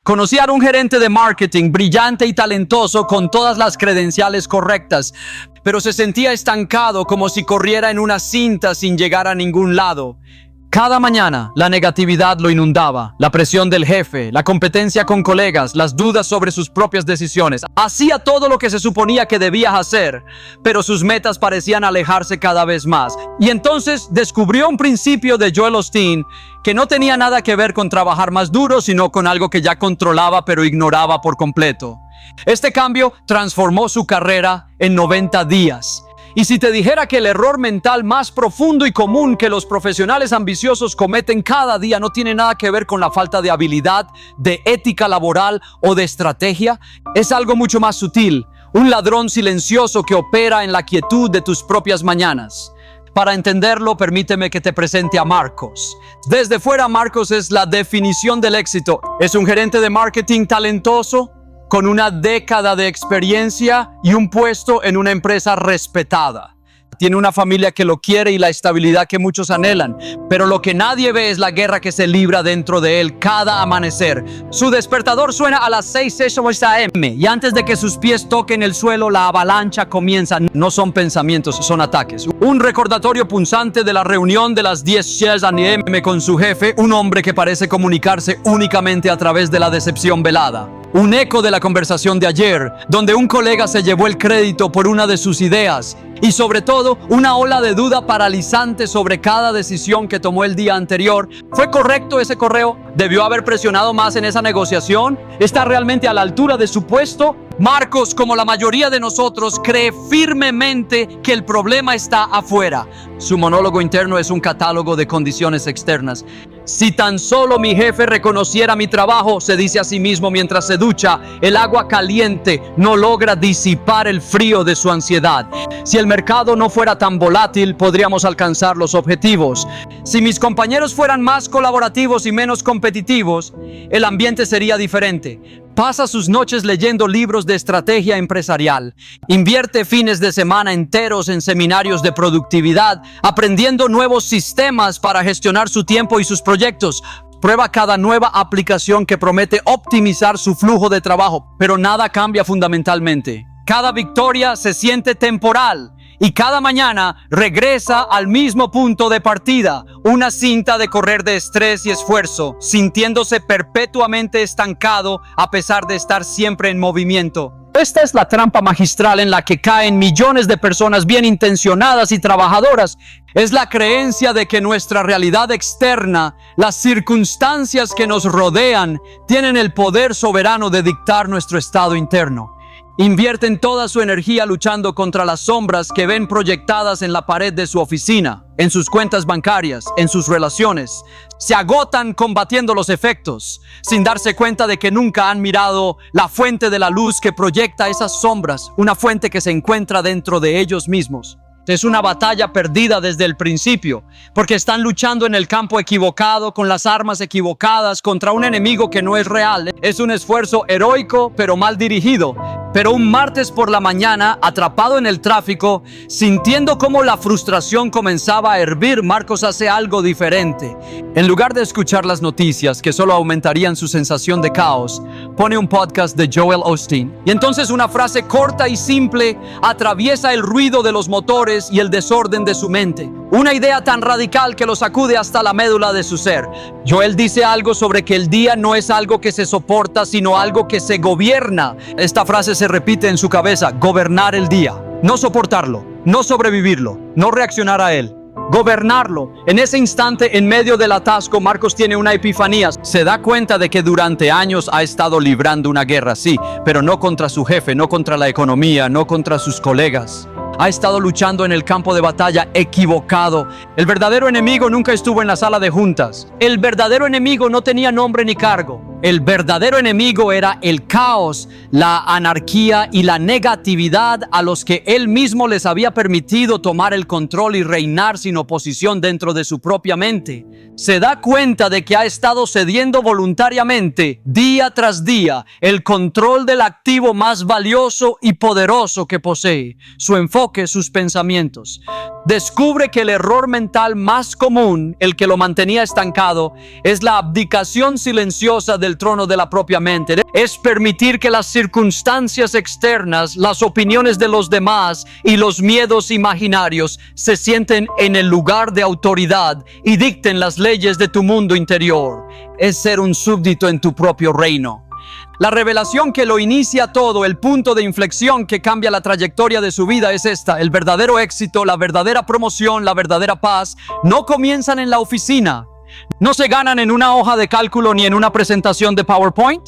Conocí a un gerente de marketing brillante y talentoso con todas las credenciales correctas, pero se sentía estancado como si corriera en una cinta sin llegar a ningún lado. Cada mañana la negatividad lo inundaba, la presión del jefe, la competencia con colegas, las dudas sobre sus propias decisiones. Hacía todo lo que se suponía que debía hacer, pero sus metas parecían alejarse cada vez más. Y entonces descubrió un principio de Joel Osteen que no tenía nada que ver con trabajar más duro, sino con algo que ya controlaba pero ignoraba por completo. Este cambio transformó su carrera en 90 días. Y si te dijera que el error mental más profundo y común que los profesionales ambiciosos cometen cada día no tiene nada que ver con la falta de habilidad, de ética laboral o de estrategia, es algo mucho más sutil, un ladrón silencioso que opera en la quietud de tus propias mañanas. Para entenderlo, permíteme que te presente a Marcos. Desde fuera, Marcos es la definición del éxito. Es un gerente de marketing talentoso, con una década de experiencia y un puesto en una empresa respetada. Tiene una familia que lo quiere y la estabilidad que muchos anhelan, pero lo que nadie ve es la guerra que se libra dentro de él cada amanecer. Su despertador suena a las 6:06 a.m. y antes de que sus pies toquen el suelo, la avalancha comienza. No son pensamientos, son ataques. Un recordatorio punzante de la reunión de las 10:00 a.m. con su jefe, un hombre que parece comunicarse únicamente a través de la decepción velada. Un eco de la conversación de ayer, donde un colega se llevó el crédito por una de sus ideas y sobre todo una ola de duda paralizante sobre cada decisión que tomó el día anterior. ¿Fue correcto ese correo? ¿Debió haber presionado más en esa negociación? ¿Está realmente a la altura de su puesto? Marcos, como la mayoría de nosotros, cree firmemente que el problema está afuera. Su monólogo interno es un catálogo de condiciones externas. Si tan solo mi jefe reconociera mi trabajo, se dice a sí mismo mientras se ducha, el agua caliente no logra disipar el frío de su ansiedad. Si el mercado no fuera tan volátil, podríamos alcanzar los objetivos. Si mis compañeros fueran más colaborativos y menos competitivos, el ambiente sería diferente. Pasa sus noches leyendo libros de estrategia empresarial. Invierte fines de semana enteros en seminarios de productividad, aprendiendo nuevos sistemas para gestionar su tiempo y sus proyectos. Prueba cada nueva aplicación que promete optimizar su flujo de trabajo, pero nada cambia fundamentalmente. Cada victoria se siente temporal y cada mañana regresa al mismo punto de partida, una cinta de correr de estrés y esfuerzo, sintiéndose perpetuamente estancado a pesar de estar siempre en movimiento. Esta es la trampa magistral en la que caen millones de personas bien intencionadas y trabajadoras. Es la creencia de que nuestra realidad externa, las circunstancias que nos rodean, tienen el poder soberano de dictar nuestro estado interno. Invierten toda su energía luchando contra las sombras que ven proyectadas en la pared de su oficina, en sus cuentas bancarias, en sus relaciones. Se agotan combatiendo los efectos, sin darse cuenta de que nunca han mirado la fuente de la luz que proyecta esas sombras, una fuente que se encuentra dentro de ellos mismos. Es una batalla perdida desde el principio, porque están luchando en el campo equivocado, con las armas equivocadas, contra un enemigo que no es real. Es un esfuerzo heroico, pero mal dirigido. Pero un martes por la mañana, atrapado en el tráfico, sintiendo cómo la frustración comenzaba a hervir, Marcos hace algo diferente. En lugar de escuchar las noticias que solo aumentarían su sensación de caos, pone un podcast de Joel Osteen. Y entonces una frase corta y simple atraviesa el ruido de los motores y el desorden de su mente. Una idea tan radical que lo sacude hasta la médula de su ser. Joel dice algo sobre que el día no es algo que se soporta, sino algo que se gobierna. Esta frase se repite en su cabeza: gobernar el día. No soportarlo, no sobrevivirlo, no reaccionar a él. Gobernarlo. En ese instante, en medio del atasco, Marcos tiene una epifanía. Se da cuenta de que durante años ha estado librando una guerra, sí, pero no contra su jefe, no contra la economía, no contra sus colegas. Ha estado luchando en el campo de batalla equivocado. El verdadero enemigo nunca estuvo en la sala de juntas. El verdadero enemigo no tenía nombre ni cargo. El verdadero enemigo era el caos, la anarquía y la negatividad a los que él mismo les había permitido tomar el control y reinar sin oposición dentro de su propia mente. Se da cuenta de que ha estado cediendo voluntariamente, día tras día, el control del activo más valioso y poderoso que posee, su enfoque enfoque sus pensamientos. Descubre que el error mental más común, el que lo mantenía estancado, es la abdicación silenciosa del trono de la propia mente. Es permitir que las circunstancias externas, las opiniones de los demás y los miedos imaginarios se sienten en el lugar de autoridad y dicten las leyes de tu mundo interior. Es ser un súbdito en tu propio reino. La revelación que lo inicia todo, el punto de inflexión que cambia la trayectoria de su vida es esta: el verdadero éxito, la verdadera promoción, la verdadera paz, no comienzan en la oficina, no se ganan en una hoja de cálculo ni en una presentación de PowerPoint.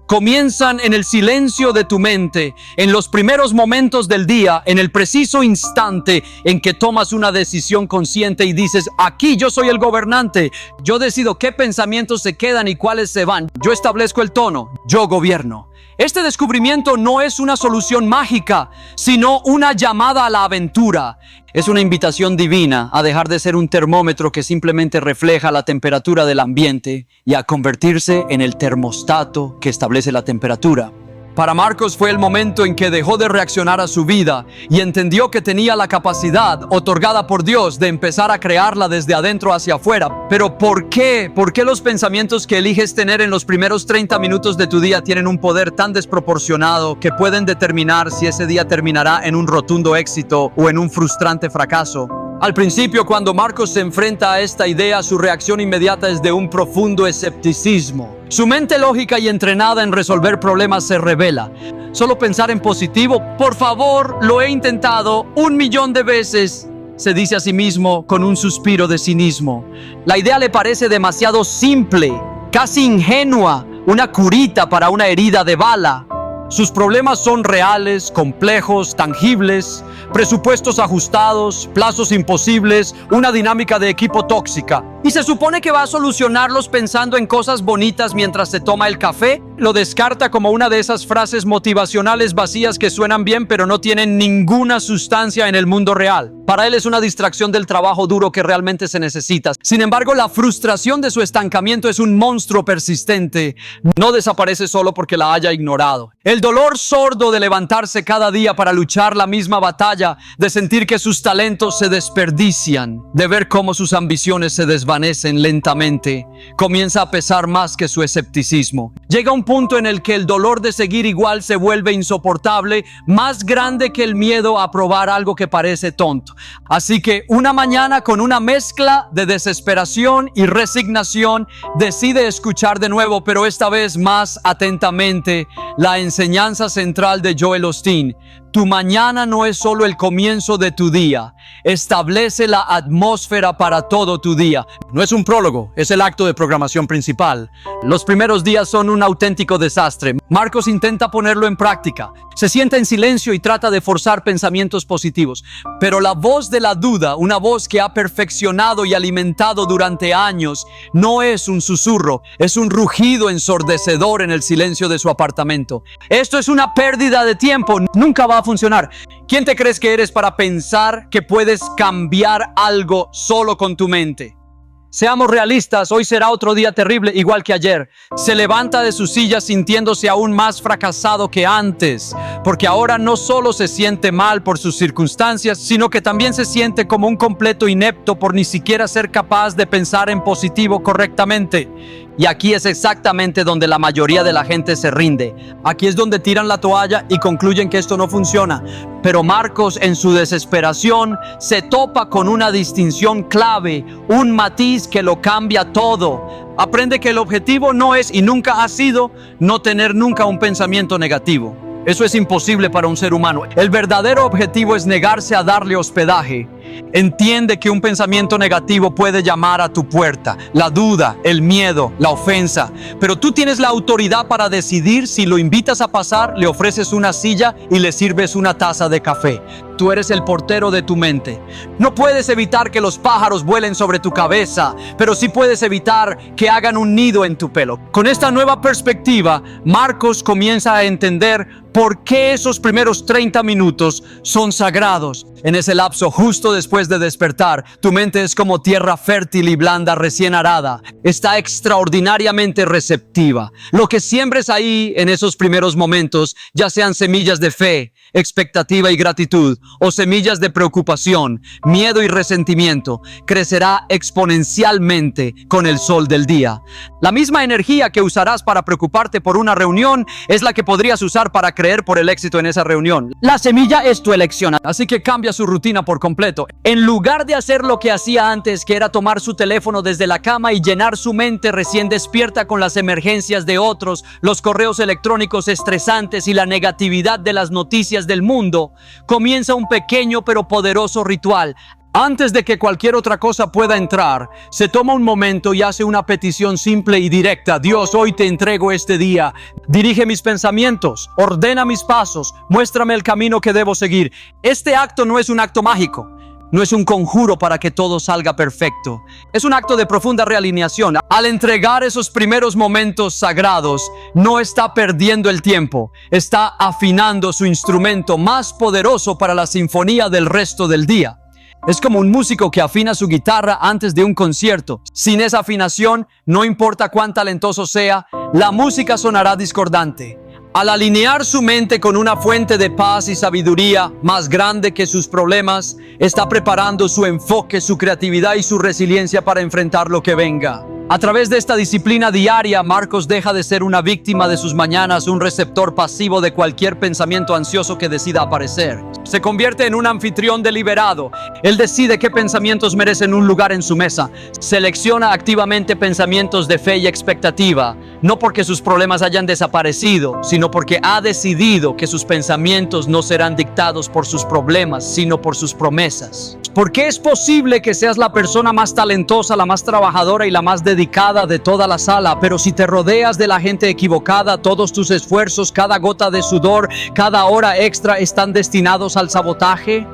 Comienzan en el silencio de tu mente, en los primeros momentos del día, en el preciso instante en que tomas una decisión consciente y dices: aquí yo soy el gobernante, yo decido qué pensamientos se quedan y cuáles se van, yo establezco el tono, yo gobierno. Este descubrimiento no es una solución mágica, sino una llamada a la aventura. Es una invitación divina a dejar de ser un termómetro que simplemente refleja la temperatura del ambiente y a convertirse en el termostato que establece la temperatura. Para Marcos fue el momento en que dejó de reaccionar a su vida y entendió que tenía la capacidad otorgada por Dios de empezar a crearla desde adentro hacia afuera. Pero ¿por qué? ¿Por qué los pensamientos que eliges tener en los primeros 30 minutos de tu día tienen un poder tan desproporcionado que pueden determinar si ese día terminará en un rotundo éxito o en un frustrante fracaso? Al principio, cuando Marcos se enfrenta a esta idea, su reacción inmediata es de un profundo escepticismo. Su mente lógica y entrenada en resolver problemas se revela. Solo pensar en positivo: por favor, lo he intentado 1,000,000 de veces, se dice a sí mismo con un suspiro de cinismo. La idea le parece demasiado simple, casi ingenua, una curita para una herida de bala. Sus problemas son reales, complejos, tangibles, presupuestos ajustados, plazos imposibles, una dinámica de equipo tóxica. Y se supone que va a solucionarlos pensando en cosas bonitas mientras se toma el café. Lo descarta como una de esas frases motivacionales vacías que suenan bien pero no tienen ninguna sustancia en el mundo real. Para él es una distracción del trabajo duro que realmente se necesita. Sin embargo, la frustración de su estancamiento es un monstruo persistente. No desaparece solo porque la haya ignorado. El dolor sordo de levantarse cada día para luchar la misma batalla, de sentir que sus talentos se desperdician, de ver cómo sus ambiciones se desvanecen lentamente, comienza a pesar más que su escepticismo. Llega un punto en el que el dolor de seguir igual se vuelve insoportable, más grande que el miedo a probar algo que parece tonto. Así que una mañana, con una mezcla de desesperación y resignación, decide escuchar de nuevo, pero esta vez más atentamente, la enseñanza central de Joel Osteen. Tu mañana no es solo el comienzo de tu día, establece la atmósfera para todo tu día. No es un prólogo, es el acto de programación principal. Los primeros días son un auténtico desastre. Marcos intenta ponerlo en práctica. Se sienta en silencio y trata de forzar pensamientos positivos. Pero la voz de la duda, una voz que ha perfeccionado y alimentado durante años, no es un susurro, es un rugido ensordecedor en el silencio de su apartamento. Esto es una pérdida de tiempo, nunca va a funcionar. ¿Quién te crees que eres para pensar que puedes cambiar algo solo con tu mente? Seamos realistas, hoy será otro día terrible, igual que ayer. Se levanta de su silla sintiéndose aún más fracasado que antes, porque ahora no solo se siente mal por sus circunstancias, sino que también se siente como un completo inepto por ni siquiera ser capaz de pensar en positivo correctamente. Y aquí es exactamente donde la mayoría de la gente se rinde. Aquí es donde tiran la toalla y concluyen que esto no funciona. Pero Marcos, en su desesperación, se topa con una distinción clave, un matiz que lo cambia todo. Aprende que el objetivo no es y nunca ha sido no tener nunca un pensamiento negativo. Eso es imposible para un ser humano. El verdadero objetivo es negarse a darle hospedaje. Entiende que un pensamiento negativo puede llamar a tu puerta, la duda, el miedo, la ofensa, pero tú tienes la autoridad para decidir si lo invitas a pasar, le ofreces una silla y le sirves una taza de café. Tú eres el portero de tu mente. No puedes evitar que los pájaros vuelen sobre tu cabeza, pero sí puedes evitar que hagan un nido en tu pelo. Con esta nueva perspectiva, Marcos comienza a entender por qué esos primeros 30 minutos son sagrados. En ese lapso justo después de despertar, tu mente es como tierra fértil y blanda recién arada. Está extraordinariamente receptiva. Lo que siembres ahí en esos primeros momentos, ya sean semillas de fe, expectativa y gratitud, o semillas de preocupación, miedo y resentimiento, crecerá exponencialmente con el sol del día. La misma energía que usarás para preocuparte por una reunión es la que podrías usar para creer por el éxito en esa reunión. La semilla es tu elección, así que cambia su rutina por completo. En lugar de hacer lo que hacía antes, que era tomar su teléfono desde la cama y llenar su mente recién despierta con las emergencias de otros, los correos electrónicos estresantes y la negatividad de las noticias del mundo, comienza un pequeño pero poderoso ritual. Antes de que cualquier otra cosa pueda entrar, se toma un momento y hace una petición simple y directa. Dios, hoy te entrego este día. Dirige mis pensamientos, ordena mis pasos, muéstrame el camino que debo seguir. Este acto no es un acto mágico. No es un conjuro para que todo salga perfecto. Es un acto de profunda realineación. Al entregar esos primeros momentos sagrados, no está perdiendo el tiempo. Está afinando su instrumento más poderoso para la sinfonía del resto del día. Es como un músico que afina su guitarra antes de un concierto. Sin esa afinación, no importa cuán talentoso sea, la música sonará discordante. Al alinear su mente con una fuente de paz y sabiduría más grande que sus problemas, está preparando su enfoque, su creatividad y su resiliencia para enfrentar lo que venga. A través de esta disciplina diaria, Marcos deja de ser una víctima de sus mañanas, un receptor pasivo de cualquier pensamiento ansioso que decida aparecer. Se convierte en un anfitrión deliberado. Él decide qué pensamientos merecen un lugar en su mesa. Selecciona activamente pensamientos de fe y expectativa, no porque sus problemas hayan desaparecido, sino porque ha decidido que sus pensamientos no serán dictados por sus problemas, sino por sus promesas. Porque es posible que seas la persona más talentosa, la más trabajadora y la más dedicada de toda la sala, pero si te rodeas de la gente equivocada, todos tus esfuerzos, cada gota de sudor, cada hora extra están destinados al sabotaje.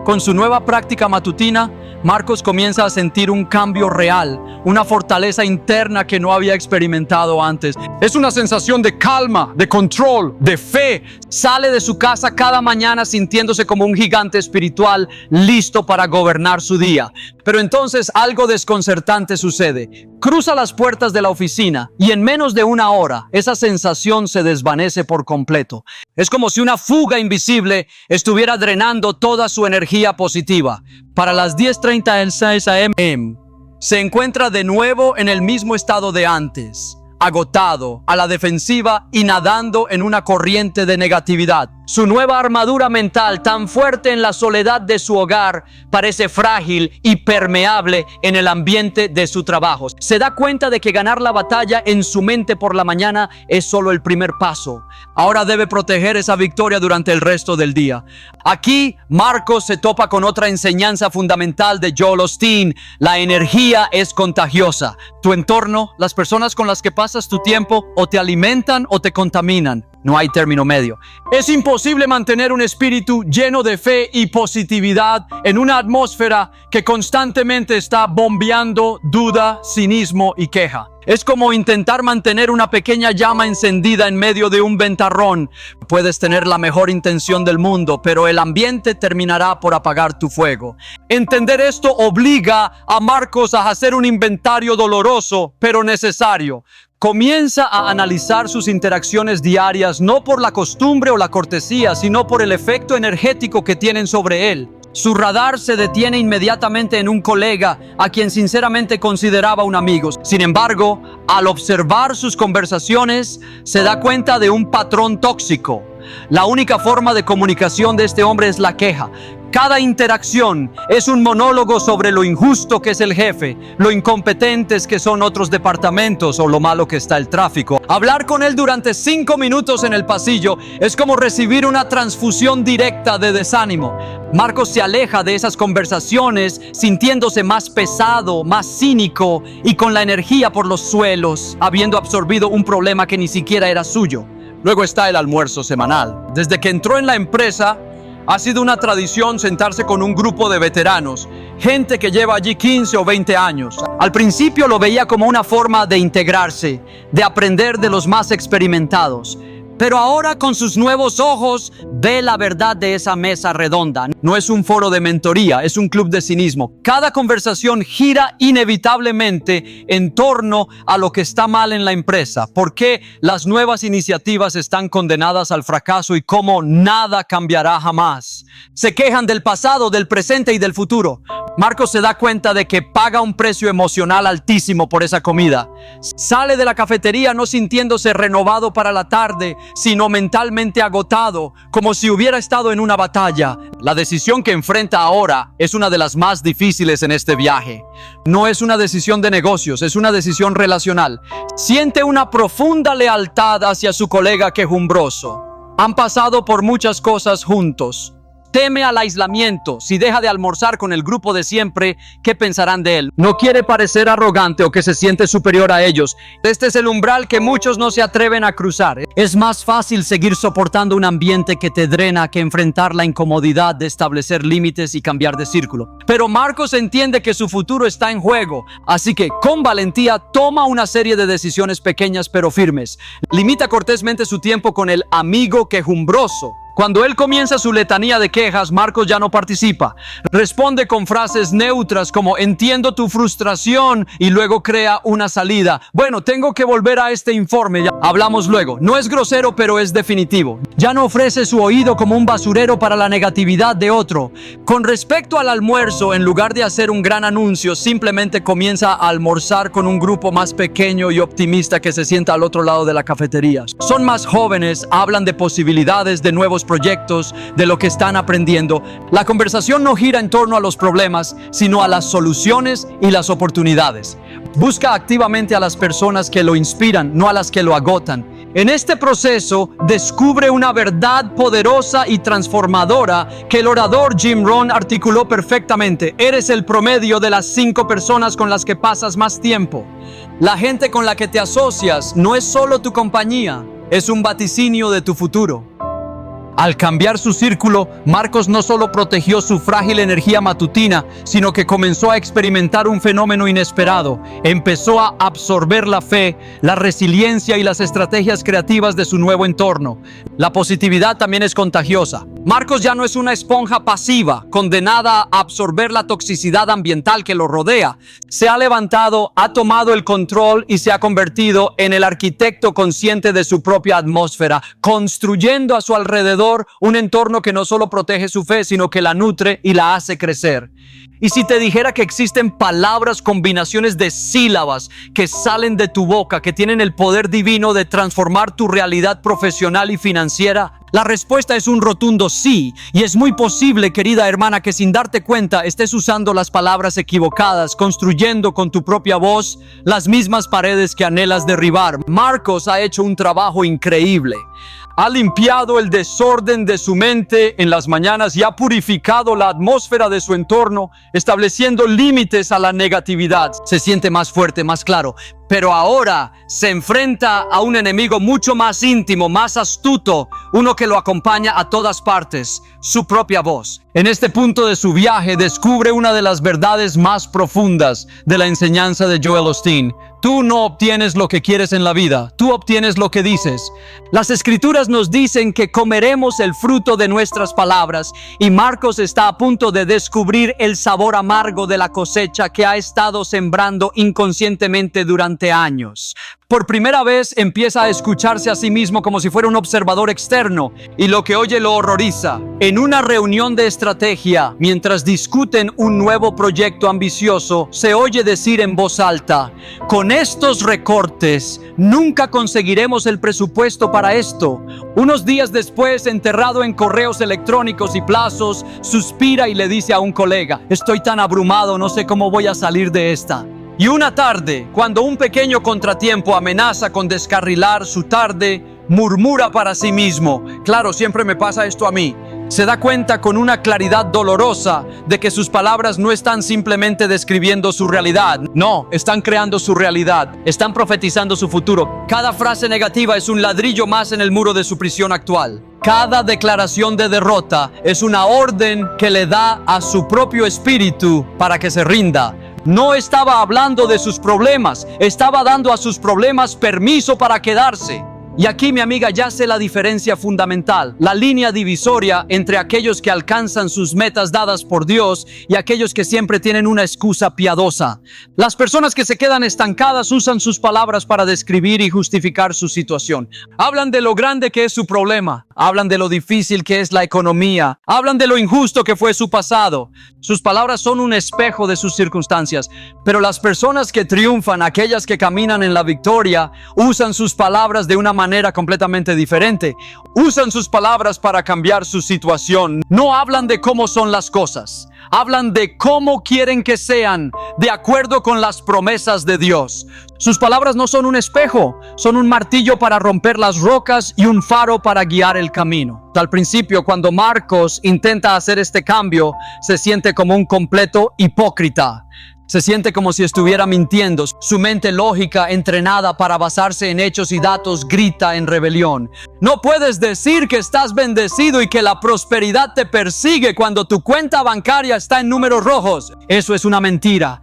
Con su nueva práctica matutina, Marcos comienza a sentir un cambio real, una fortaleza interna que no había experimentado antes. Es una sensación de calma, de control, de fe. Sale de su casa cada mañana sintiéndose como un gigante espiritual, listo para gobernar su día. Pero entonces algo desconcertante sucede. Cruza las puertas de la oficina y en menos de una hora, esa sensación se desvanece por completo. Es como si una fuga invisible estuviera drenando toda su energía positiva. Para las 10:36 a.m. se encuentra de nuevo en el mismo estado de antes, agotado, a la defensiva y nadando en una corriente de negatividad. Su nueva armadura mental, tan fuerte en la soledad de su hogar, parece frágil y permeable en el ambiente de su trabajo. Se da cuenta de que ganar la batalla en su mente por la mañana es solo el primer paso. Ahora debe proteger esa victoria durante el resto del día. Aquí, Marcos se topa con otra enseñanza fundamental de Joel Osteen. La energía es contagiosa. Tu entorno, las personas con las que pasas tu tiempo, o te alimentan o te contaminan. No hay término medio. Es imposible mantener un espíritu lleno de fe y positividad en una atmósfera que constantemente está bombeando duda, cinismo y queja. Es como intentar mantener una pequeña llama encendida en medio de un ventarrón. Puedes tener la mejor intención del mundo, pero el ambiente terminará por apagar tu fuego. Entender esto obliga a Marcos a hacer un inventario doloroso, pero necesario. Comienza a analizar sus interacciones diarias, no por la costumbre o la cortesía, sino por el efecto energético que tienen sobre él. Su radar se detiene inmediatamente en un colega a quien sinceramente consideraba un amigo. Sin embargo, al observar sus conversaciones, se da cuenta de un patrón tóxico. La única forma de comunicación de este hombre es la queja. Cada interacción es un monólogo sobre lo injusto que es el jefe, lo incompetentes que son otros departamentos o lo malo que está el tráfico. Hablar con él durante 5 minutos en el pasillo es como recibir una transfusión directa de desánimo. Marcos se aleja de esas conversaciones sintiéndose más pesado, más cínico y con la energía por los suelos, habiendo absorbido un problema que ni siquiera era suyo. Luego está el almuerzo semanal. Desde que entró en la empresa, ha sido una tradición sentarse con un grupo de veteranos, gente que lleva allí 15 o 20 años. Al principio lo veía como una forma de integrarse, de aprender de los más experimentados. Pero ahora con sus nuevos ojos ve la verdad de esa mesa redonda. No es un foro de mentoría, es un club de cinismo. Cada conversación gira inevitablemente en torno a lo que está mal en la empresa, por qué las nuevas iniciativas están condenadas al fracaso y cómo nada cambiará jamás. Se quejan del pasado, del presente y del futuro. Marcos se da cuenta de que paga un precio emocional altísimo por esa comida. Sale de la cafetería no sintiéndose renovado para la tarde, sino mentalmente agotado, como si hubiera estado en una batalla. La decisión que enfrenta ahora es una de las más difíciles en este viaje. No es una decisión de negocios, es una decisión relacional. Siente una profunda lealtad hacia su colega quejumbroso. Han pasado por muchas cosas juntos. Teme al aislamiento. Si deja de almorzar con el grupo de siempre, ¿qué pensarán de él? No quiere parecer arrogante o que se siente superior a ellos. Este es el umbral que muchos no se atreven a cruzar. Es más fácil seguir soportando un ambiente que te drena que enfrentar la incomodidad de establecer límites y cambiar de círculo. Pero Marcos entiende que su futuro está en juego, así que con valentía toma una serie de decisiones pequeñas pero firmes. Limita cortésmente su tiempo con el amigo quejumbroso. Cuando él comienza su letanía de quejas, Marcos ya no participa. Responde con frases neutras como entiendo tu frustración y luego crea una salida. Bueno, tengo que volver a este informe, ya hablamos luego. No es grosero, pero es definitivo. Ya no ofrece su oído como un basurero para la negatividad de otro. Con respecto al almuerzo, en lugar de hacer un gran anuncio, simplemente comienza a almorzar con un grupo más pequeño y optimista que se sienta al otro lado de la cafetería. Son más jóvenes, hablan de posibilidades, de nuevos proyectos, de lo que están aprendiendo. La conversación no gira en torno a los problemas, sino a las soluciones y las oportunidades. Busca activamente a las personas que lo inspiran, no a las que lo agotan. En este proceso descubre una verdad poderosa y transformadora que el orador Jim Rohn articuló perfectamente. Eres el promedio de las 5 personas con las que pasas más tiempo. La gente con la que te asocias no es solo tu compañía, es un vaticinio de tu futuro. Al cambiar su círculo, Marcos no solo protegió su frágil energía matutina, sino que comenzó a experimentar un fenómeno inesperado. Empezó a absorber la fe, la resiliencia y las estrategias creativas de su nuevo entorno. La positividad también es contagiosa. Marcos ya no es una esponja pasiva, condenada a absorber la toxicidad ambiental que lo rodea. Se ha levantado, ha tomado el control y se ha convertido en el arquitecto consciente de su propia atmósfera, construyendo a su alrededor un entorno que no solo protege su fe, sino que la nutre y la hace crecer. Y si te dijera que existen palabras, combinaciones de sílabas que salen de tu boca, que tienen el poder divino de transformar tu realidad profesional y financiera, la respuesta es un rotundo sí. Y es muy posible, querida hermana, que sin darte cuenta estés usando las palabras equivocadas, construyendo con tu propia voz las mismas paredes que anhelas derribar. Marcos ha hecho un trabajo increíble. Ha limpiado el desorden de su mente en las mañanas y ha purificado la atmósfera de su entorno, estableciendo límites a la negatividad. Se siente más fuerte, más claro, pero ahora se enfrenta a un enemigo mucho más íntimo, más astuto, uno que lo acompaña a todas partes, su propia voz. En este punto de su viaje descubre una de las verdades más profundas de la enseñanza de Joel Osteen. Tú no obtienes lo que quieres en la vida, tú obtienes lo que dices. Las escrituras nos dicen que comeremos el fruto de nuestras palabras y Marcos está a punto de descubrir el sabor amargo de la cosecha que ha estado sembrando inconscientemente durante años. Por primera vez empieza a escucharse a sí mismo como si fuera un observador externo y lo que oye lo horroriza. En una reunión de estrategia, mientras discuten un nuevo proyecto ambicioso, se oye decir en voz alta: con estos recortes, nunca conseguiremos el presupuesto para esto. Unos días después, enterrado en correos electrónicos y plazos, suspira y le dice a un colega: estoy tan abrumado, no sé cómo voy a salir de esta. Y una tarde, cuando un pequeño contratiempo amenaza con descarrilar su tarde, murmura para sí mismo: claro, siempre me pasa esto a mí. Se da cuenta con una claridad dolorosa de que sus palabras no están simplemente describiendo su realidad. No, están creando su realidad. Están profetizando su futuro. Cada frase negativa es un ladrillo más en el muro de su prisión actual. Cada declaración de derrota es una orden que le da a su propio espíritu para que se rinda. No estaba hablando de sus problemas, estaba dando a sus problemas permiso para quedarse. Y aquí, mi amiga, yace la diferencia fundamental, la línea divisoria entre aquellos que alcanzan sus metas dadas por Dios y aquellos que siempre tienen una excusa piadosa. Las personas que se quedan estancadas usan sus palabras para describir y justificar su situación. Hablan de lo grande que es su problema, hablan de lo difícil que es la economía, hablan de lo injusto que fue su pasado. Sus palabras son un espejo de sus circunstancias, pero las personas que triunfan, aquellas que caminan en la victoria, usan sus palabras de una manera completamente diferente. Usan sus palabras para cambiar su situación. No hablan de cómo son las cosas. Hablan de cómo quieren que sean, de acuerdo con las promesas de Dios. Sus palabras no son un espejo, son un martillo para romper las rocas y un faro para guiar el camino. Al principio, cuando Marcos intenta hacer este cambio, se siente como un completo hipócrita. Se siente como si estuviera mintiendo. Su mente lógica, entrenada para basarse en hechos y datos, grita en rebelión. No puedes decir que estás bendecido y que la prosperidad te persigue cuando tu cuenta bancaria está en números rojos. Eso es una mentira.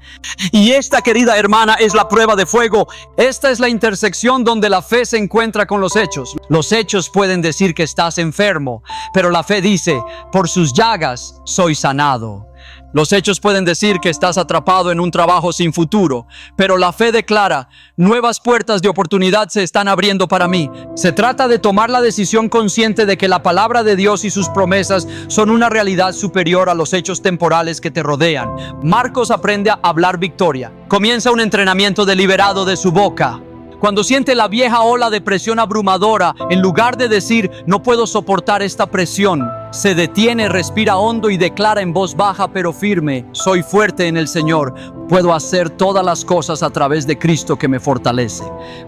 Y esta, querida hermana, es la prueba de fuego. Esta es la intersección donde la fe se encuentra con los hechos. Los hechos pueden decir que estás enfermo, pero la fe dice, por sus llagas soy sanado. Los hechos pueden decir que estás atrapado en un trabajo sin futuro, pero la fe declara, nuevas puertas de oportunidad se están abriendo para mí. Se trata de tomar la decisión consciente de que la palabra de Dios y sus promesas son una realidad superior a los hechos temporales que te rodean. Marcos aprende a hablar victoria. Comienza un entrenamiento deliberado de su boca. Cuando siente la vieja ola de presión abrumadora, en lugar de decir, no puedo soportar esta presión, se detiene, respira hondo y declara en voz baja pero firme, soy fuerte en el Señor, puedo hacer todas las cosas a través de Cristo que me fortalece.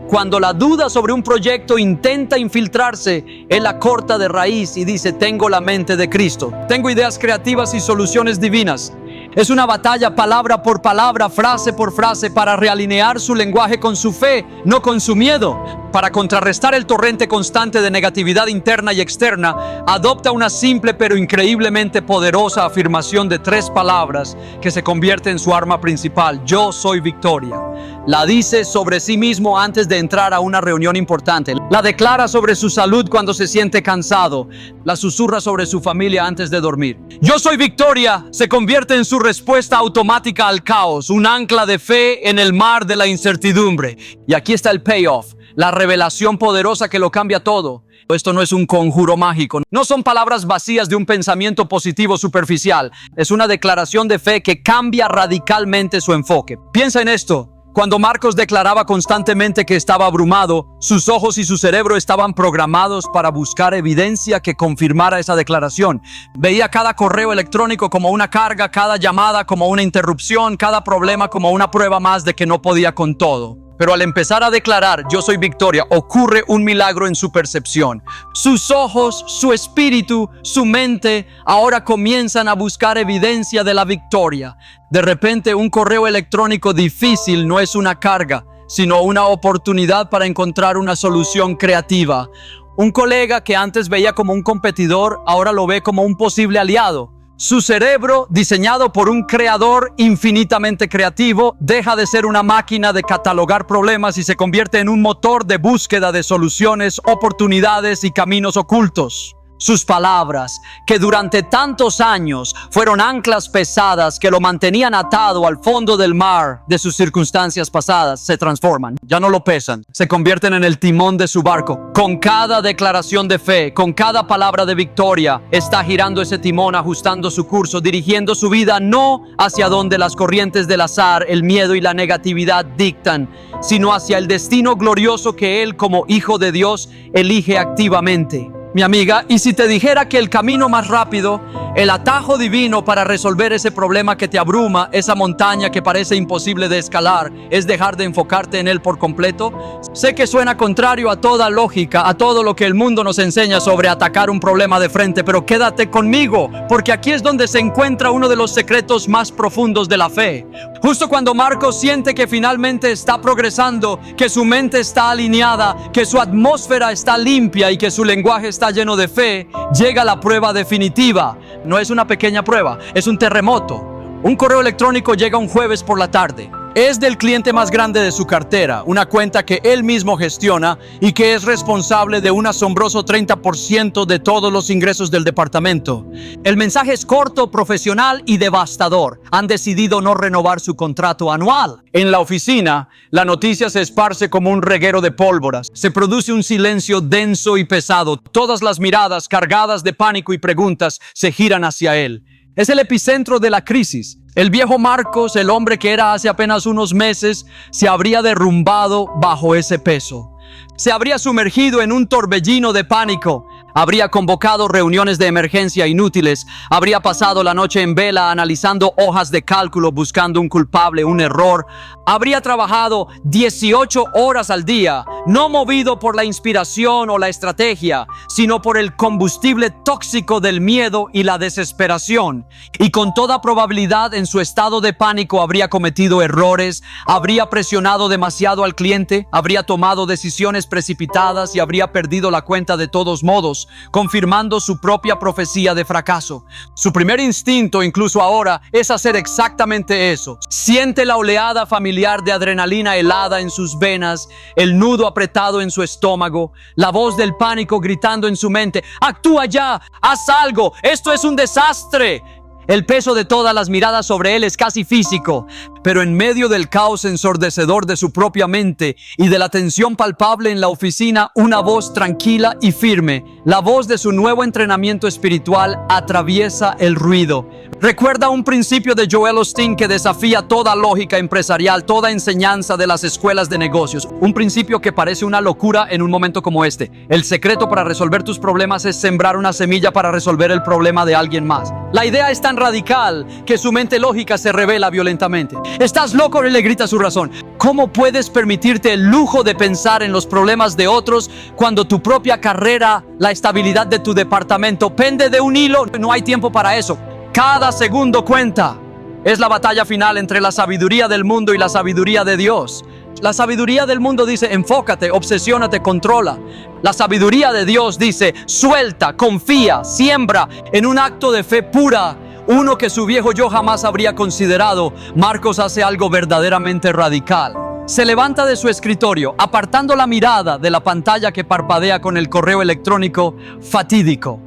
Cuando la duda sobre un proyecto intenta infiltrarse, él la corta de raíz y dice, tengo la mente de Cristo, tengo ideas creativas y soluciones divinas. Es una batalla palabra por palabra, frase por frase, para realinear su lenguaje con su fe, no con su miedo. Para contrarrestar el torrente constante de negatividad interna y externa, adopta una simple pero increíblemente poderosa afirmación de 3 palabras que se convierte en su arma principal: yo soy victoria. La dice sobre sí mismo antes de entrar a una reunión importante. La declara sobre su salud cuando se siente cansado. La susurra sobre su familia antes de dormir. Yo soy victoria se convierte en su respuesta automática al caos, un ancla de fe en el mar de la incertidumbre. Y aquí está el payoff, la revelación poderosa que lo cambia todo. Esto no es un conjuro mágico, no son palabras vacías de un pensamiento positivo superficial. Es una declaración de fe que cambia radicalmente su enfoque. Piensa en esto. Cuando Marcos declaraba constantemente que estaba abrumado, sus ojos y su cerebro estaban programados para buscar evidencia que confirmara esa declaración. Veía cada correo electrónico como una carga, cada llamada como una interrupción, cada problema como una prueba más de que no podía con todo. Pero al empezar a declarar, yo soy victoria, ocurre un milagro en su percepción. Sus ojos, su espíritu, su mente ahora comienzan a buscar evidencia de la victoria. De repente, un correo electrónico difícil no es una carga, sino una oportunidad para encontrar una solución creativa. Un colega que antes veía como un competidor, ahora lo ve como un posible aliado. Su cerebro, diseñado por un creador infinitamente creativo, deja de ser una máquina de catalogar problemas y se convierte en un motor de búsqueda de soluciones, oportunidades y caminos ocultos. Sus palabras, que durante tantos años fueron anclas pesadas que lo mantenían atado al fondo del mar de sus circunstancias pasadas, se transforman, ya no lo pesan, se convierten en el timón de su barco. Con cada declaración de fe, con cada palabra de victoria, está girando ese timón, ajustando su curso, dirigiendo su vida no hacia donde las corrientes del azar, el miedo y la negatividad dictan, sino hacia el destino glorioso que él, como hijo de Dios, elige activamente. Mi amiga, y si te dijera que el camino más rápido, el atajo divino para resolver ese problema que te abruma, esa montaña que parece imposible de escalar, es dejar de enfocarte en él por completo? Sé que suena contrario a toda lógica, a todo lo que el mundo nos enseña sobre atacar un problema de frente, pero quédate conmigo, porque aquí es donde se encuentra uno de los secretos más profundos de la fe. Justo cuando Marcos siente que finalmente está progresando, que su mente está alineada, que su atmósfera está limpia y que su lenguaje está lleno de fe, llega la prueba definitiva. No es una pequeña prueba, es un terremoto. Un correo electrónico llega un jueves por la tarde. Es del cliente más grande de su cartera, una cuenta que él mismo gestiona y que es responsable de un asombroso 30% de todos los ingresos del departamento. El mensaje es corto, profesional y devastador. Han decidido no renovar su contrato anual. En la oficina, la noticia se esparce como un reguero de pólvora. Se produce un silencio denso y pesado. Todas las miradas cargadas de pánico y preguntas se giran hacia él. Es el epicentro de la crisis. El viejo Marcos, el hombre que era hace apenas unos meses, se habría derrumbado bajo ese peso. Se habría sumergido en un torbellino de pánico. Habría convocado reuniones de emergencia inútiles. Habría pasado la noche en vela analizando hojas de cálculo buscando un culpable, un error. Habría trabajado 18 horas al día, no movido por la inspiración o la estrategia, sino por el combustible tóxico del miedo y la desesperación. Y con toda probabilidad en su estado de pánico habría cometido errores, habría presionado demasiado al cliente, habría tomado decisiones precipitadas y habría perdido la cuenta de todos modos, confirmando su propia profecía de fracaso. Su primer instinto, incluso ahora, es hacer exactamente eso. Siente la oleada familiar de adrenalina helada en sus venas, el nudo apretado en su estómago, la voz del pánico gritando en su mente: ¡actúa ya! ¡Haz algo! ¡Esto es un desastre! El peso de todas las miradas sobre él es casi físico, pero en medio del caos ensordecedor de su propia mente y de la tensión palpable en la oficina, una voz tranquila y firme, la voz de su nuevo entrenamiento espiritual, atraviesa el ruido. Recuerda un principio de Joel Osteen que desafía toda lógica empresarial, toda enseñanza de las escuelas de negocios. Un principio que parece una locura en un momento como este. El secreto para resolver tus problemas es sembrar una semilla para resolver el problema de alguien más. La idea es tan radical que su mente lógica se revela violentamente. ¿Estás loco?, le grita su razón. ¿Cómo puedes permitirte el lujo de pensar en los problemas de otros cuando tu propia carrera, la estabilidad de tu departamento pende de un hilo? No hay tiempo para eso. Cada segundo cuenta. Es la batalla final entre la sabiduría del mundo y la sabiduría de Dios. La sabiduría del mundo dice: enfócate, obsesiónate, controla. La sabiduría de Dios dice: suelta, confía, siembra en un acto de fe pura, uno que su viejo yo jamás habría considerado. Marcos hace algo verdaderamente radical. Se levanta de su escritorio, apartando la mirada de la pantalla que parpadea con el correo electrónico fatídico.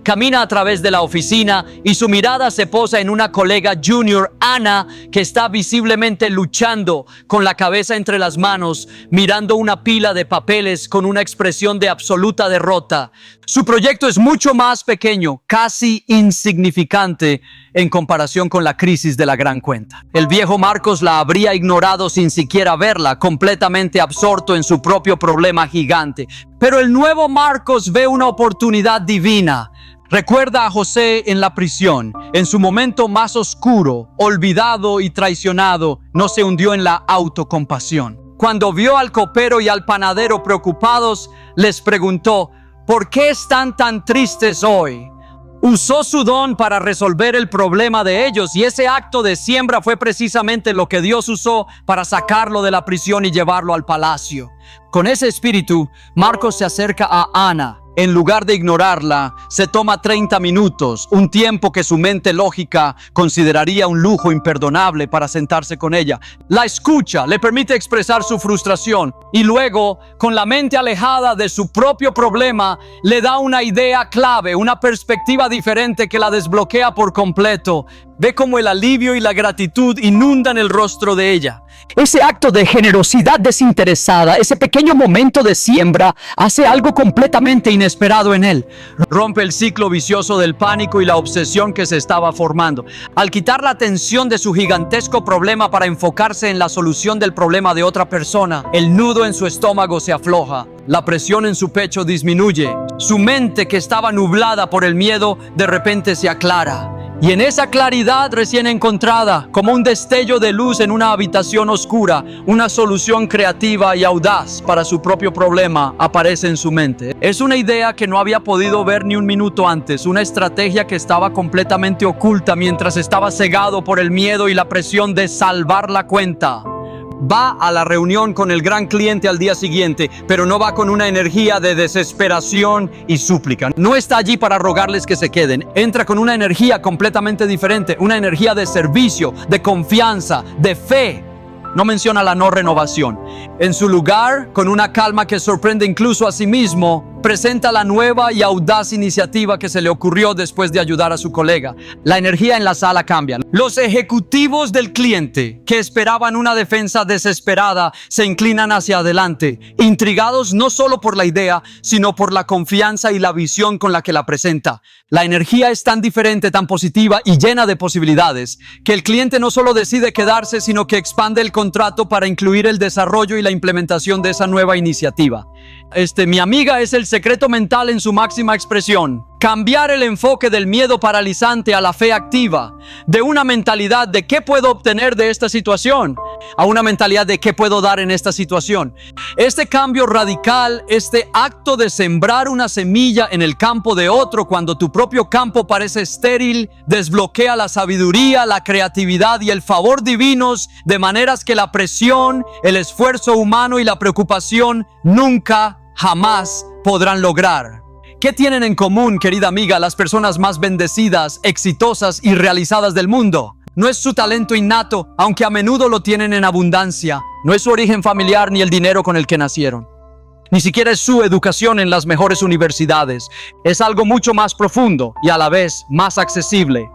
Camina a través de la oficina y su mirada se posa en una colega junior, Ana, que está visiblemente luchando con la cabeza entre las manos, mirando una pila de papeles con una expresión de absoluta derrota. Su proyecto es mucho más pequeño, casi insignificante en comparación con la crisis de la gran cuenta. El viejo Marcos la habría ignorado sin siquiera verla, completamente absorto en su propio problema gigante. Pero el nuevo Marcos ve una oportunidad divina. Recuerda a José en la prisión. En su momento más oscuro, olvidado y traicionado, no se hundió en la autocompasión. Cuando vio al copero y al panadero preocupados, les preguntó: ¿por qué están tan tristes hoy? Usó su don para resolver el problema de ellos, y ese acto de siembra fue precisamente lo que Dios usó para sacarlo de la prisión y llevarlo al palacio. Con ese espíritu, Marcos se acerca a Ana. En lugar de ignorarla, se toma 30 minutos, un tiempo que su mente lógica consideraría un lujo imperdonable, para sentarse con ella. La escucha, le permite expresar su frustración y luego, con la mente alejada de su propio problema, le da una idea clave, una perspectiva diferente que la desbloquea por completo. Ve cómo el alivio y la gratitud inundan el rostro de ella. Ese acto de generosidad desinteresada, ese pequeño momento de siembra, hace algo completamente inesperado en él. Rompe el ciclo vicioso del pánico y la obsesión que se estaba formando. Al quitar la atención de su gigantesco problema para enfocarse en la solución del problema de otra persona, el nudo en su estómago se afloja. La presión en su pecho disminuye. Su mente, que estaba nublada por el miedo, de repente se aclara. Y en esa claridad recién encontrada, como un destello de luz en una habitación oscura, una solución creativa y audaz para su propio problema aparece en su mente. Es una idea que no había podido ver ni un minuto antes, una estrategia que estaba completamente oculta mientras estaba cegado por el miedo y la presión de salvar la cuenta. Va a la reunión con el gran cliente al día siguiente, pero no va con una energía de desesperación y súplica. No está allí para rogarles que se queden. Entra con una energía completamente diferente, una energía de servicio, de confianza, de fe. No menciona la no renovación. En su lugar, con una calma que sorprende incluso a sí mismo, presenta la nueva y audaz iniciativa que se le ocurrió después de ayudar a su colega. La energía en la sala cambia. Los ejecutivos del cliente, que esperaban una defensa desesperada, se inclinan hacia adelante, intrigados no solo por la idea, sino por la confianza y la visión con la que la presenta. La energía es tan diferente, tan positiva y llena de posibilidades, que el cliente no solo decide quedarse, sino que expande el contrato para incluir el desarrollo y la implementación de esa nueva iniciativa. Mi amiga, es el secreto mental en su máxima expresión. Cambiar el enfoque del miedo paralizante a la fe activa, de una mentalidad de ¿qué puedo obtener de esta situación?, a una mentalidad de ¿qué puedo dar en esta situación? Este cambio radical, este acto de sembrar una semilla en el campo de otro cuando tu propio campo parece estéril, desbloquea la sabiduría, la creatividad y el favor divinos, de maneras que la presión, el esfuerzo humano y la preocupación nunca, jamás podrán lograr. ¿Qué tienen en común, querida amiga, las personas más bendecidas, exitosas y realizadas del mundo? No es su talento innato, aunque a menudo lo tienen en abundancia. No es su origen familiar ni el dinero con el que nacieron. Ni siquiera es su educación en las mejores universidades. Es algo mucho más profundo y a la vez más accesible.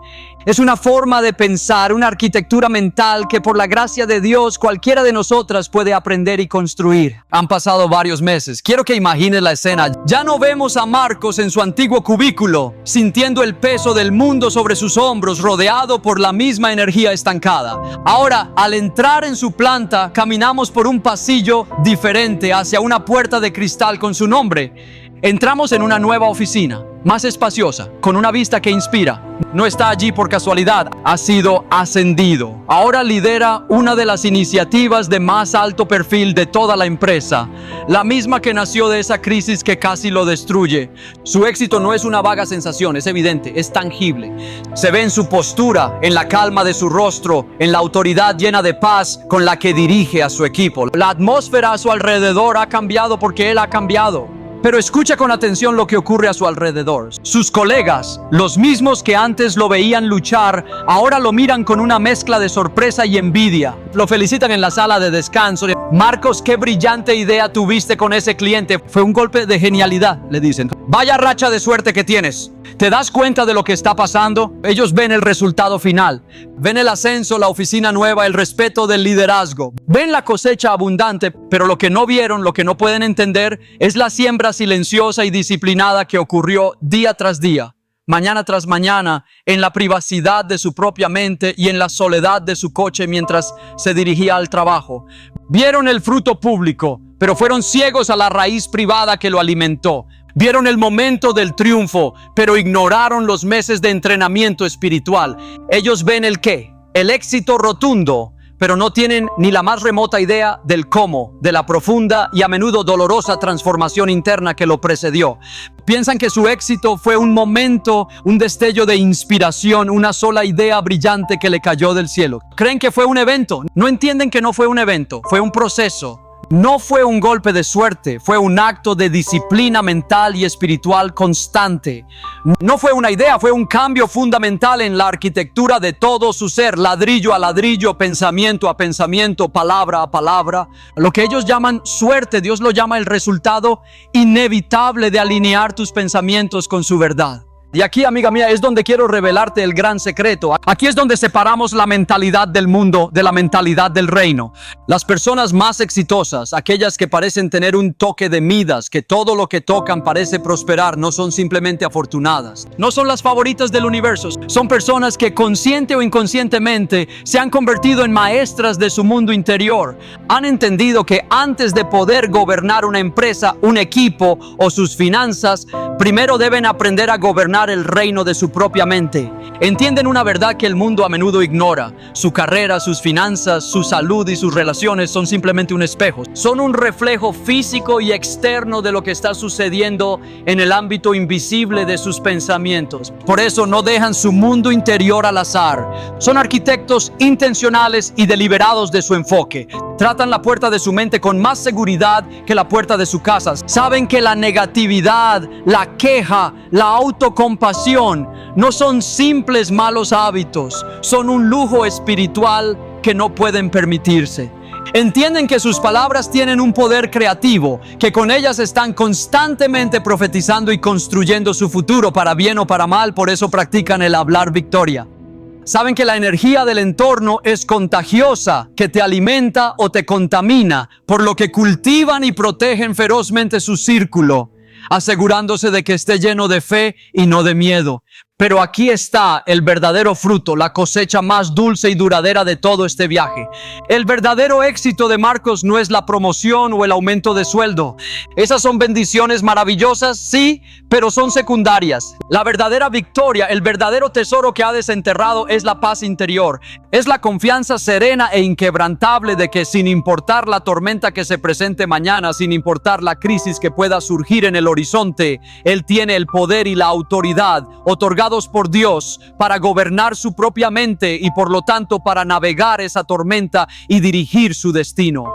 Es una forma de pensar, una arquitectura mental que por la gracia de Dios cualquiera de nosotras puede aprender y construir. Han pasado varios meses. Quiero que imagines la escena. Ya no vemos a Marcos en su antiguo cubículo, sintiendo el peso del mundo sobre sus hombros, rodeado por la misma energía estancada. Ahora, al entrar en su planta, caminamos por un pasillo diferente hacia una puerta de cristal con su nombre. Entramos en una nueva oficina, más espaciosa, con una vista que inspira. No está allí por casualidad, ha sido ascendido. Ahora lidera una de las iniciativas de más alto perfil de toda la empresa, la misma que nació de esa crisis que casi lo destruye. Su éxito no es una vaga sensación, es evidente, es tangible. Se ve en su postura, en la calma de su rostro, en la autoridad llena de paz con la que dirige a su equipo. La atmósfera a su alrededor ha cambiado porque él ha cambiado. Pero escucha con atención lo que ocurre a su alrededor. Sus colegas, los mismos que antes lo veían luchar, ahora lo miran con una mezcla de sorpresa y envidia. Lo felicitan en la sala de descanso. Marcos, qué brillante idea tuviste con ese cliente. Fue un golpe de genialidad, le dicen. Vaya racha de suerte que tienes. ¿Te das cuenta de lo que está pasando? Ellos ven el resultado final. Ven el ascenso, la oficina nueva, el respeto del liderazgo. Ven la cosecha abundante, pero lo que no vieron, lo que no pueden entender, es la siembra silenciosa y disciplinada que ocurrió día tras día, mañana tras mañana, en la privacidad de su propia mente y en la soledad de su coche mientras se dirigía al trabajo. Vieron el fruto público, pero fueron ciegos a la raíz privada que lo alimentó. Vieron el momento del triunfo, pero ignoraron los meses de entrenamiento espiritual. Ellos ven el qué, el éxito rotundo, pero no tienen ni la más remota idea del cómo, de la profunda y a menudo dolorosa transformación interna que lo precedió. Piensan que su éxito fue un momento, un destello de inspiración, una sola idea brillante que le cayó del cielo. Creen que fue un evento. No entienden que no fue un evento, fue un proceso. No fue un golpe de suerte, fue un acto de disciplina mental y espiritual constante. No fue una idea, fue un cambio fundamental en la arquitectura de todo su ser, ladrillo a ladrillo, pensamiento a pensamiento, palabra a palabra. Lo que ellos llaman suerte, Dios lo llama el resultado inevitable de alinear tus pensamientos con su verdad. Y aquí, amiga mía, es donde quiero revelarte el gran secreto. Aquí es donde separamos la mentalidad del mundo de la mentalidad del reino. Las personas más exitosas, aquellas que parecen tener un toque de Midas, que todo lo que tocan parece prosperar, no son simplemente afortunadas. No son las favoritas del universo. Son personas que consciente o inconscientemente se han convertido en maestras de su mundo interior. Han entendido que antes de poder gobernar una empresa, un equipo o sus finanzas, primero deben aprender a gobernar el reino de su propia mente. Entienden una verdad que el mundo a menudo ignora. Su carrera, sus finanzas, su salud y sus relaciones son simplemente un espejo. Son un reflejo físico y externo de lo que está sucediendo en el ámbito invisible de sus pensamientos. Por eso no dejan su mundo interior al azar. Son arquitectos intencionales y deliberados de su enfoque. Tratan la puerta de su mente con más seguridad que la puerta de su casa. Saben que la negatividad, la queja, la autocompasión no son simples malos hábitos, son un lujo espiritual que no pueden permitirse. Entienden que sus palabras tienen un poder creativo, que con ellas están constantemente profetizando y construyendo su futuro para bien o para mal, por eso practican el hablar victoria. Saben que la energía del entorno es contagiosa, que te alimenta o te contamina, por lo que cultivan y protegen ferozmente su círculo, asegurándose de que esté lleno de fe y no de miedo. Pero aquí está el verdadero fruto, la cosecha más dulce y duradera de todo este viaje. El verdadero éxito de Marcos no es la promoción o el aumento de sueldo. Esas son bendiciones maravillosas, sí, pero son secundarias. La verdadera victoria, el verdadero tesoro que ha desenterrado es la paz interior. Es la confianza serena e inquebrantable de que sin importar la tormenta que se presente mañana, sin importar la crisis que pueda surgir en el horizonte, Él tiene el poder y la autoridad otorgados por Dios para gobernar su propia mente y por lo tanto para navegar esa tormenta y dirigir su destino.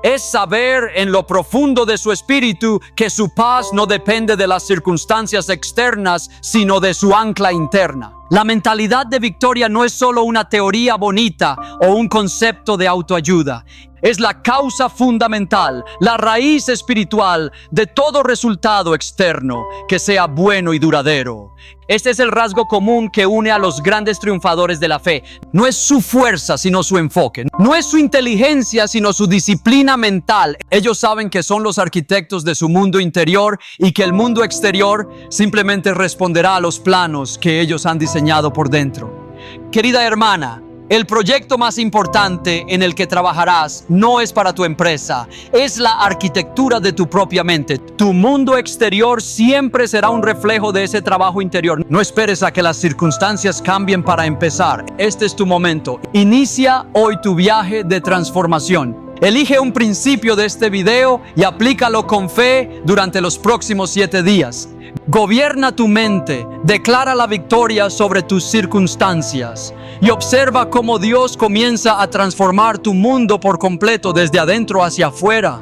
Es saber en lo profundo de su espíritu que su paz no depende de las circunstancias externas, sino de su ancla interna. La mentalidad de victoria no es solo una teoría bonita o un concepto de autoayuda. Es la causa fundamental, la raíz espiritual de todo resultado externo que sea bueno y duradero. Este es el rasgo común que une a los grandes triunfadores de la fe. No es su fuerza, sino su enfoque. No es su inteligencia, sino su disciplina mental. Ellos saben que son los arquitectos de su mundo interior y que el mundo exterior simplemente responderá a los planos que ellos han diseñado por dentro. Querida hermana, el proyecto más importante en el que trabajarás no es para tu empresa, es la arquitectura de tu propia mente. Tu mundo exterior siempre será un reflejo de ese trabajo interior. No esperes a que las circunstancias cambien para empezar. Este es tu momento. Inicia hoy tu viaje de transformación. Elige un principio de este video y aplícalo con fe durante los próximos 7 días. Gobierna tu mente, declara la victoria sobre tus circunstancias y observa cómo Dios comienza a transformar tu mundo por completo desde adentro hacia afuera.